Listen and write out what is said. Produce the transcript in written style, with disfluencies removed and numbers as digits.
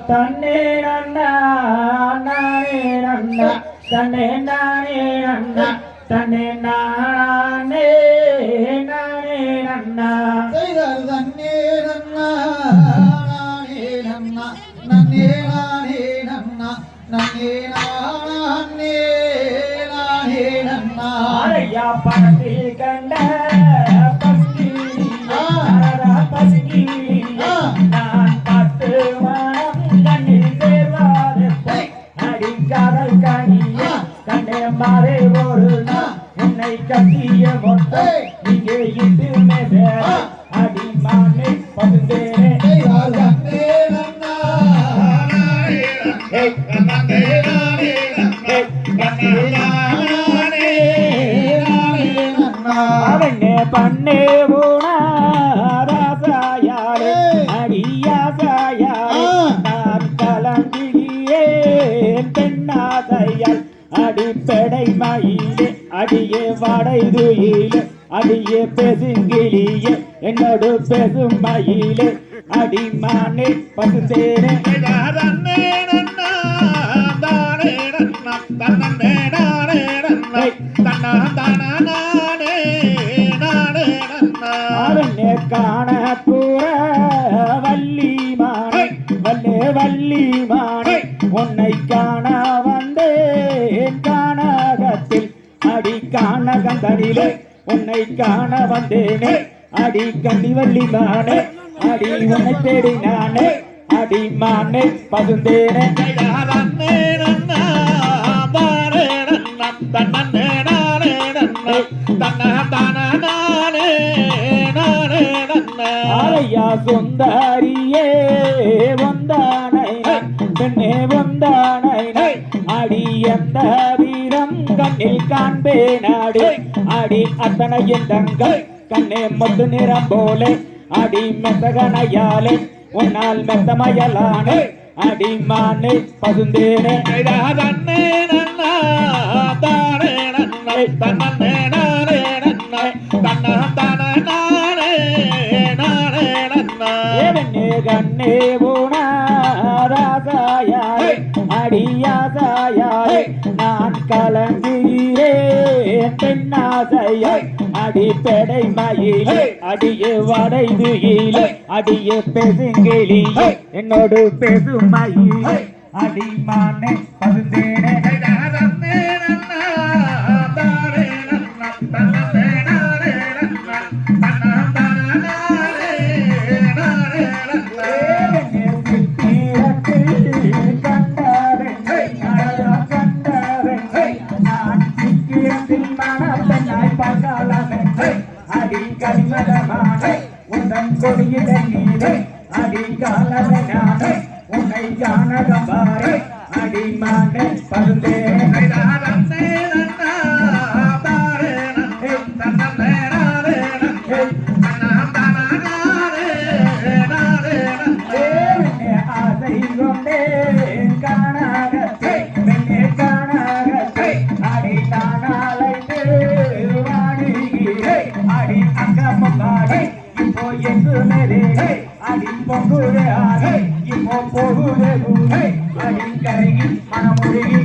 தன்னே நன்னா நானே நன்னா தன்னே நானே நன்னா தன்னே நானே நானே நன்னா செய்தார் தன்னே நன்னா நானே நன்னா நன்னே நானே நன்னா நன்னே நானே நானே நன்னா ஐயா பணத்தில் கண்ட பஸ்கி பஸ்கி நான் 10 மனம் கண்ணில் சேர்வாது அடிக்காதல் கனிய கண்ணே மாறே ஒரு உன்னை கட்டிய மொட்டை இங்கே இட்டு மேச அடிமானே பசுந்தேனே தன்னே நன்னா நானே நன்னே நானே நன்னா நன்னே அவனே பண்ணே ராசாயாரே அடியாசாயாரே நான் கலங்கிடியேன் பெண்ணாசையால் அடிப்படை மயிலே அடியே வடை துயிலே அடியே பெசுங்கிலியே என்னோடு பெசும் மயிலே அடிமானே பசுந்தேனே தன்னே நன்னா தானே நன்னா தன்னே நானே நன்னா தன்னா தானா நானே நானே நன்னா அவனே காண கூற வள்ளி மானை வல்லே வள்ளி மானை உன்னை காண வந்தேன் காணகத்தில் அடி காணகந்தனிலே உன்னை காண வந்தேனே அடி கண்ணி வள்ளி மானே அடி உன்னை தேடி நானே அடி மானே பசுந்தேனே தன்னே நன்னா தானே நன்னா தன்னே நானே நன்னா தன்னா தானா நானே நானே நன்னா ஆரையா சுந்தரியே வந்தானை பெண்ணே வந்தானை அடி எந்த வீரம் கண்ணில் காண்பேன் அடி அடி அத்தனையின் தங்கள் கண்ணே மொத்து நிறம் போலே அடி மெத்தகனையாலே உன்னால் மெத்தமயலானே அடி மானே பசுந்தேனே தன்னே நன்னா தானே நன்னா தன்னே நானே நன்னா தன்னா தானா நானே நானே நன்னா ஏவனே கண்ணே ராசாயாரே அடியாசாயாரே நான் கலங்குகிறேன் பெண்ணாசையாய் அடிப்படை மயிலே அடியே வடை துயிலே அடியே பெசுங்கிலியே என்னோடு பெசும் மயிலே அடிமானே பசுந்தேனே தன்னே நன்னா தானே நன்னா தன்னே நானே நன்னா தன்னா தானா நானே நானே நன்னா அடி கனிமலமானே உந்தன் கொடியிட நீரே அடி காலனானே உன்னை காணகம்பாரே அடி மானே பருந்தேனே தன்னே நன்னா தானே நன்னா தன்னே நானே நன்னா தன்னா தானா நானே நானே நன்னா ஆசை கொண்டே காணாகத்தை பெண்ணே காணாகத்தை அடி தானாலைத்து வாடுகிறே அடி அங்கம்பாடி இப்போ எங்கு மேலே அடி பொங்குதே ஆகை இப்போ போகுதே அடி கரையில் மனமுருகி